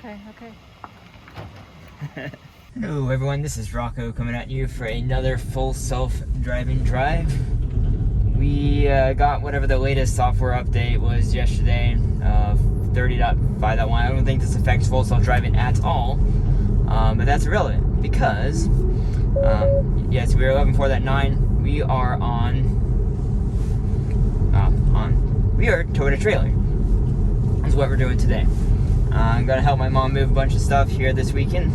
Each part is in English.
Okay. Hello everyone, this is Rocco coming at you for another full self-driving drive. We got whatever the latest software update was yesterday, 30.5.1. I don't think this affects full self-driving at all, but that's irrelevant because, yes, we are 11.4.9. We are we are towing a trailer. That's what we're doing today. I'm gonna help my mom move a bunch of stuff here this weekend.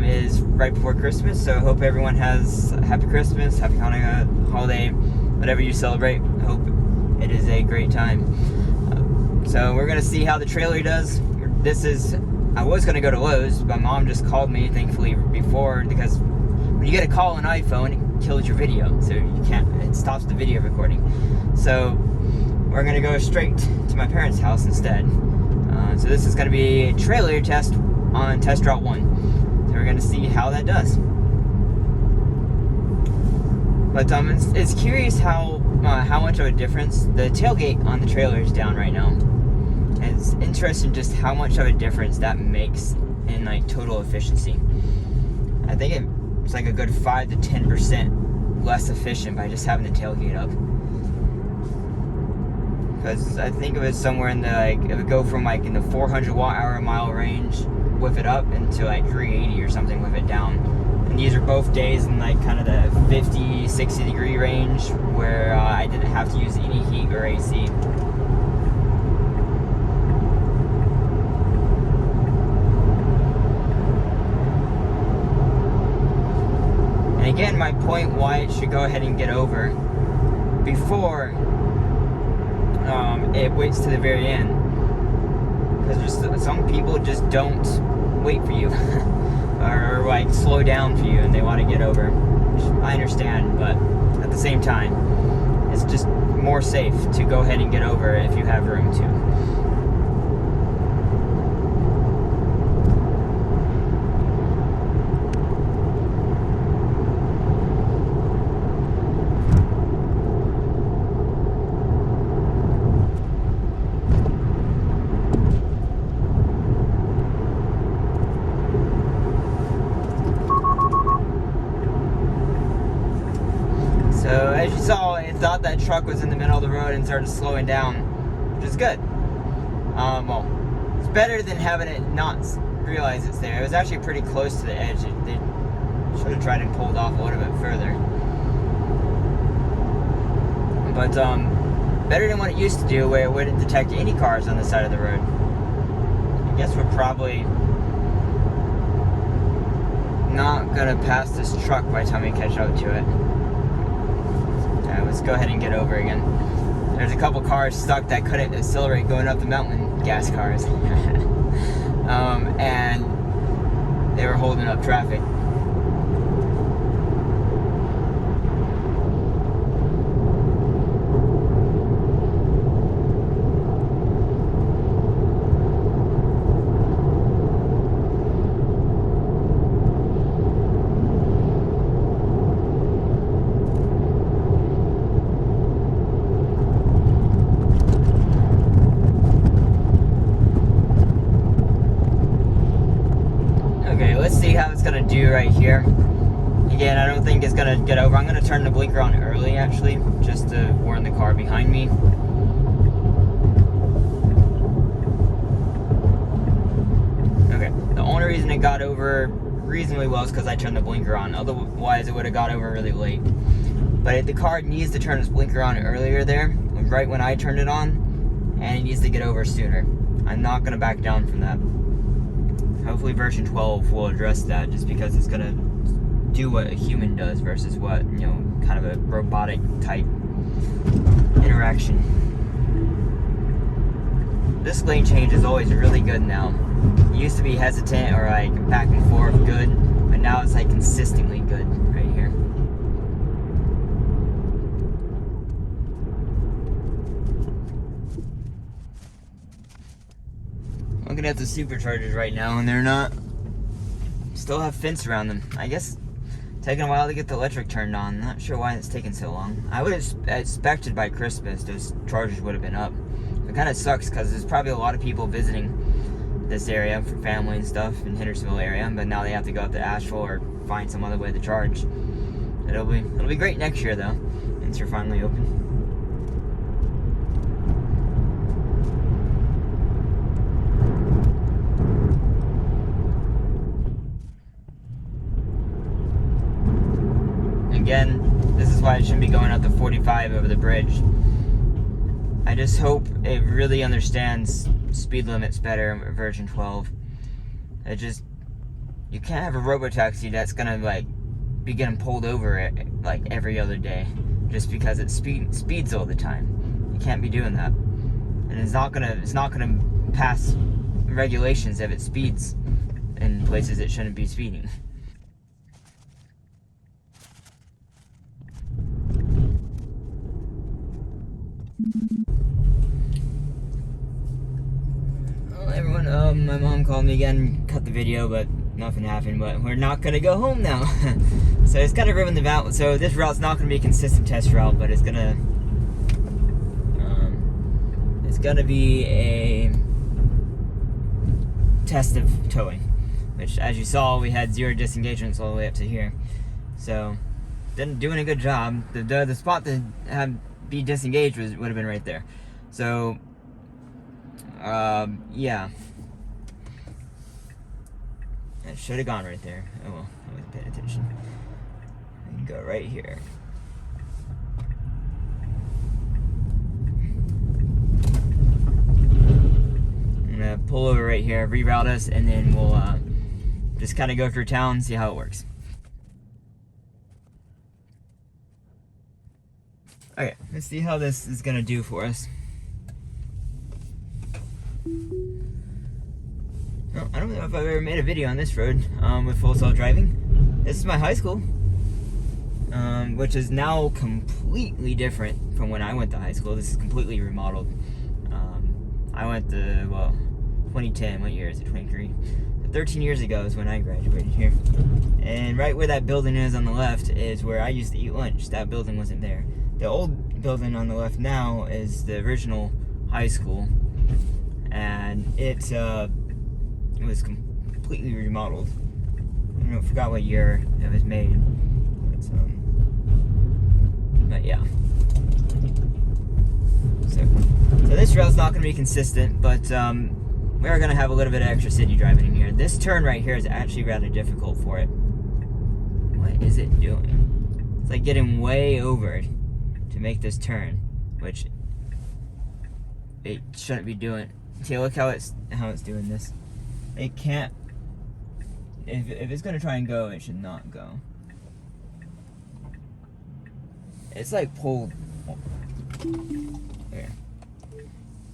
It is right before Christmas, so hope everyone has a happy Christmas, happy Hanukkah, holiday, whatever you celebrate. Hope it is a great time. So we're gonna see how the trailer does. I was gonna go to Lowe's. My mom just called me, thankfully, before, because when you get a call on iPhone, it kills your video, so it stops the video recording. So we're gonna go straight to my parents' house instead. So this is going to be a trailer test on test route 1. So we're going to see how that does. But it's curious how much of a difference the tailgate on the trailer is down right now. And it's interesting just how much of a difference that makes in like total efficiency. I think it's like a good 5 to 10% less efficient by just having the tailgate up. Because I think it was somewhere in the, it would go from in the 400 watt-hour-mile range with it up into 380 or something with it down. And these are both days in kind of the 50, 60 degree range where I didn't have to use any heat or AC. And again, my point why it should go ahead and get over before it waits to the very end, because some people just don't wait for you or slow down for you and they want to get over, which I understand, but at the same time it's just more safe to go ahead and get over if you have room to. So as you saw, it thought that truck was in the middle of the road and started slowing down, which is good. Well, it's better than having it not realize it's there. It was actually pretty close to the edge. They should have tried and pulled off a little bit further. But better than what it used to do, where it wouldn't detect any cars on the side of the road. I guess we're probably not gonna pass this truck by the time we catch up to it. Let's go ahead and get over again. There's a couple cars stuck that couldn't accelerate going up the mountain, gas cars. And they were holding up traffic. Let's see how it's gonna do right here. Again, I don't think it's gonna get over. I'm gonna turn the blinker on early, actually, just to warn the car behind me. Okay, the only reason it got over reasonably well is because I turned the blinker on. Otherwise, it would have got over really late. But the car needs to turn its blinker on earlier there, right when I turned it on, and it needs to get over sooner. I'm not gonna back down from that. Hopefully version 12 will address that, just because it's gonna do what a human does versus what, kind of a robotic type interaction. This lane change is always really good now. It used to be hesitant or back and forth good, but now it's consistently good right here. Looking at the superchargers right now, and they're not, still have fence around them. I guess taking a while to get the electric turned on. Not sure why it's taking so long. I would have expected by Christmas those chargers would have been up. It kind of sucks because there's probably a lot of people visiting this area for family and stuff in Hendersonville area, but now they have to go up to Asheville or find some other way to charge. It'll be great next year though, once you're finally open. Again, this is why I shouldn't be going up to 45 over the bridge. I just hope it really understands speed limits better in version 12. You can't have a robotaxi that's gonna like be getting pulled over it like every other day just because it speeds all the time. You can't be doing that, and it's not gonna pass regulations if it speeds in places it shouldn't be speeding. Well, everyone, my mom called me again, cut the video, but nothing happened. But we're not gonna go home now. So it's kind of ruined the route. So this route's not gonna be a consistent test route, but it's gonna be a test of towing, which, as you saw, we had 0 disengagements all the way up to here. So doing a good job. The spot to be disengaged would have been right there. So yeah, it should have gone right there. Oh well, I wasn't paying attention. We can go right here. I'm gonna pull over right here, reroute us, and then we'll just kind of go through town and see how it works. Okay, let's see how this is gonna do for us. Oh, I don't know if I've ever made a video on this road with full self driving. This is my high school, which is now completely different from when I went to high school. This is completely remodeled. I went to, well, 2010, what year is it, 23? 13 years ago is when I graduated here. And right where that building is on the left is where I used to eat lunch. That building wasn't there. The old building on the left now is the original high school, and it was completely remodeled. I don't know, I forgot what year it was made, but yeah. So this route's not going to be consistent, but we are going to have a little bit of extra city driving in here. This turn right here is actually rather difficult for it. What is it doing? It's like getting way over to make this turn, which it shouldn't be doing. See, look how it's doing this. It can't. If it's gonna try and go, it should not go. It's like pulled. There.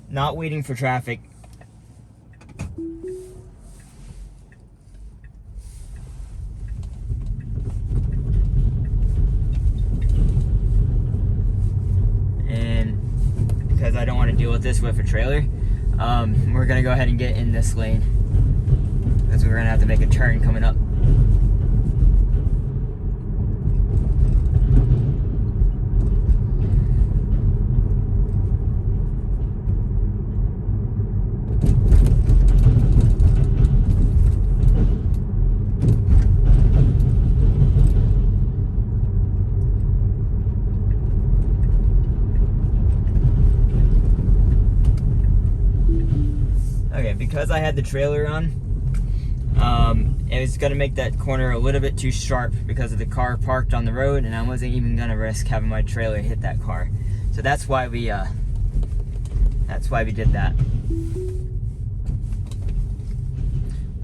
Not waiting for traffic. Because I don't want to deal with this with a trailer, we're gonna go ahead and get in this lane, because we're gonna have to make a turn coming up. Because I had the trailer on, it was going to make that corner a little bit too sharp because of the car parked on the road, and I wasn't even going to risk having my trailer hit that car. So that's why we did that.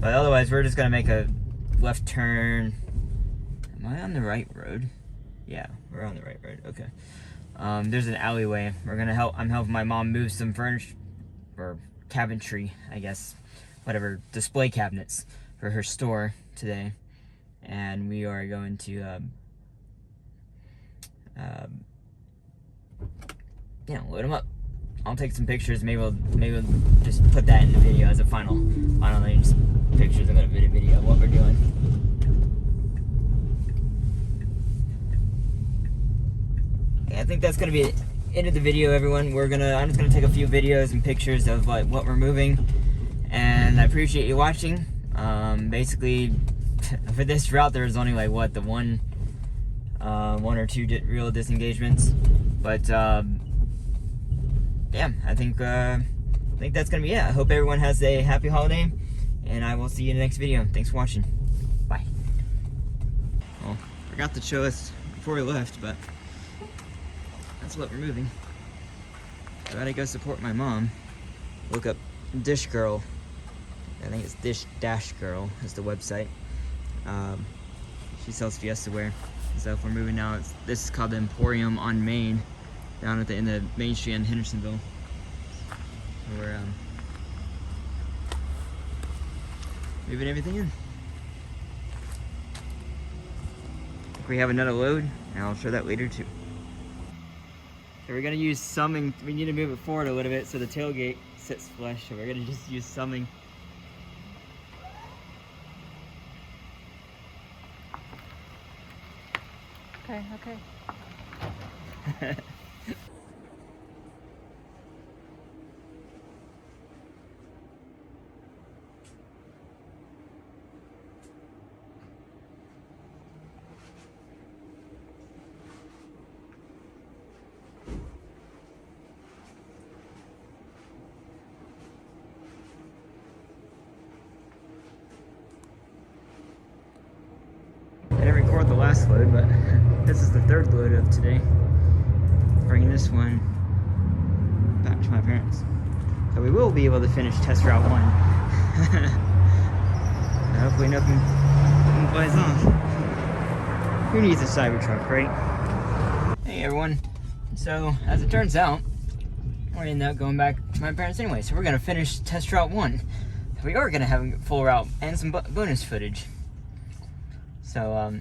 But otherwise, we're just going to make a left turn. Am I on the right road? Yeah, we're on the right road. Okay. There's an alleyway. I'm helping my mom move some furniture, or cabinetry, I guess, whatever, display cabinets for her store today, and we are going to load them up. I'll take some pictures. Maybe we'll just put that in the video as a final just pictures of a video of what we're doing. Okay, I think that's gonna be it. End of the video, everyone. I'm just gonna take a few videos and pictures of what we're moving, and and I appreciate you watching. Basically, for this route, there's only like what, the one or two real disengagements, but yeah, I think that's gonna be it. I hope everyone has a happy holiday, and I will see you in the next video. Thanks for watching. Bye. Well, forgot to show us before we left, but that's what we're moving. I gotta go support my mom. Look up Dish Girl. I think it's Dish Dash Girl is the website. She sells Fiesta wear. So if we're moving now, this is called the Emporium on Main, down at the end of Main Street in Hendersonville. We're moving everything in. I think we have another load, and I'll show that later too. So we're gonna use summing. We need to move it forward a little bit so the tailgate sits flush. So we're gonna just use summing. Okay. I didn't record the last load, but this is the third load of today. Bringing this one back to my parents. So we will be able to finish test route 1. Hopefully nothing flies off. Who needs a Cybertruck, right? Hey everyone. So as it turns out, we're gonna end up going back to my parents anyway. So we're gonna finish test route 1. We are gonna have a full route and some bonus footage. So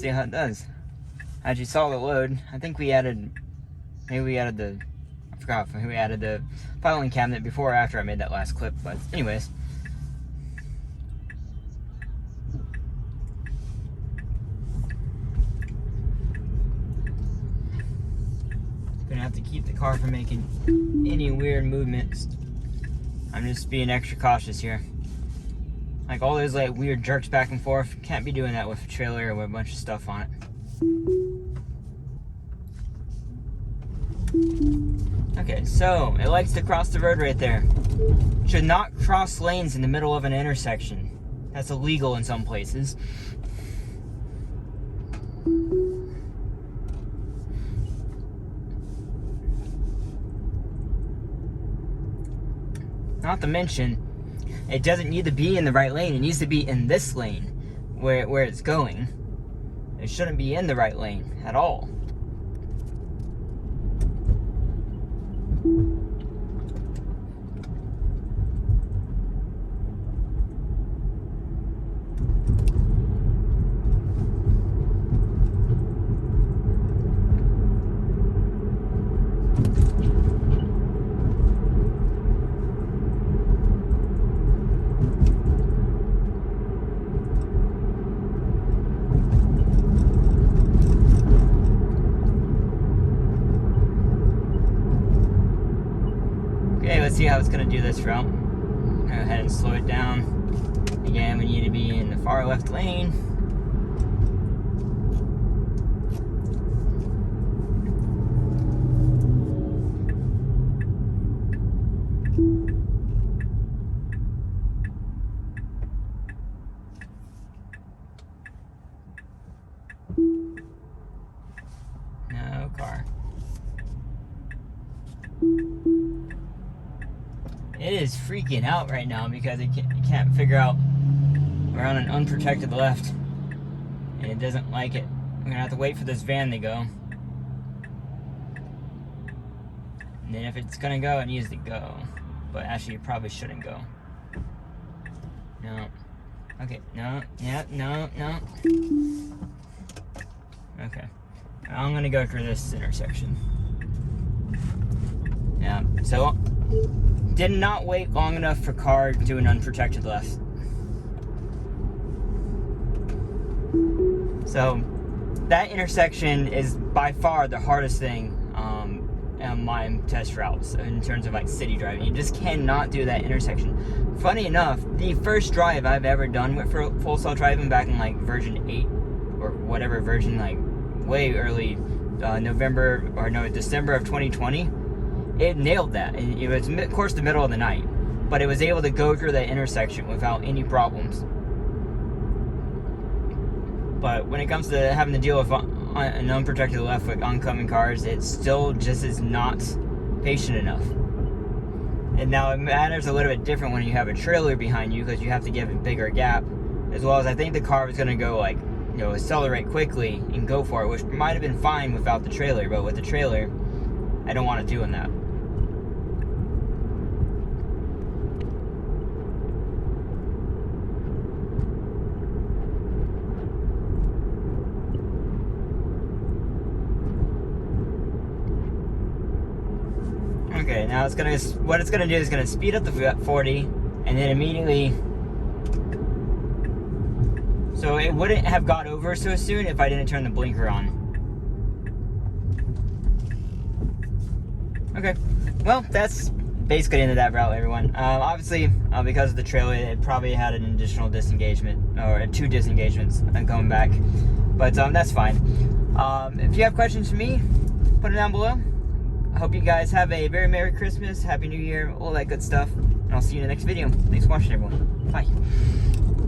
see how it does. As you saw the load, I think we added, I forgot if we added the filing cabinet before or after I made that last clip, but anyways. Gonna have to keep the car from making any weird movements. I'm just being extra cautious here. Like all those like weird jerks back and forth, can't be doing that with a trailer with a bunch of stuff on it. Okay, so it likes to cross the road right there. Should not cross lanes in the middle of an intersection. That's illegal in some places. Not to mention, it doesn't need to be in the right lane. It needs to be in this lane where it's going. It shouldn't be in the right lane at all. Okay, let's see how it's going to do this route. Go ahead and slow it down. Again, we need to be in the far left lane. No car. It is freaking out right now because it can't figure out we're on an unprotected left, and it doesn't like it. We're gonna have to wait for this van to go, and then if it's gonna go, it needs to go. But actually, it probably shouldn't go. No. Okay. No. Yeah. No. No. Okay. I'm gonna go through this intersection. Yeah. So. Did not wait long enough for car to do an unprotected left. So that intersection is by far the hardest thing my test routes in terms of like city driving. You just cannot do that intersection. Funny enough, the first drive I've ever done with full self-driving back in like version 8 or whatever version, like way early December of 2020, it nailed that. And it was, of course, the middle of the night, but it was able to go through that intersection without any problems. But when it comes to having to deal with an unprotected left with oncoming cars, it still just is not patient enough. And now it matters a little bit different when you have a trailer behind you, because you have to give a bigger gap, as well as I think the car was going to go like, accelerate quickly and go for it, which might have been fine without the trailer, but with the trailer, I don't want it doing that. Okay, now what it's gonna do is gonna speed up the 40, and then immediately, so it wouldn't have got over so soon if I didn't turn the blinker on. Okay, well, that's basically the end of that route, everyone. Obviously, because of the trailer, it probably had an additional disengagement, or 2 disengagements going back, but that's fine. If you have questions for me, put them down below. I hope you guys have a very Merry Christmas, Happy New Year, all that good stuff, and I'll see you in the next video. Thanks for watching, everyone. Bye.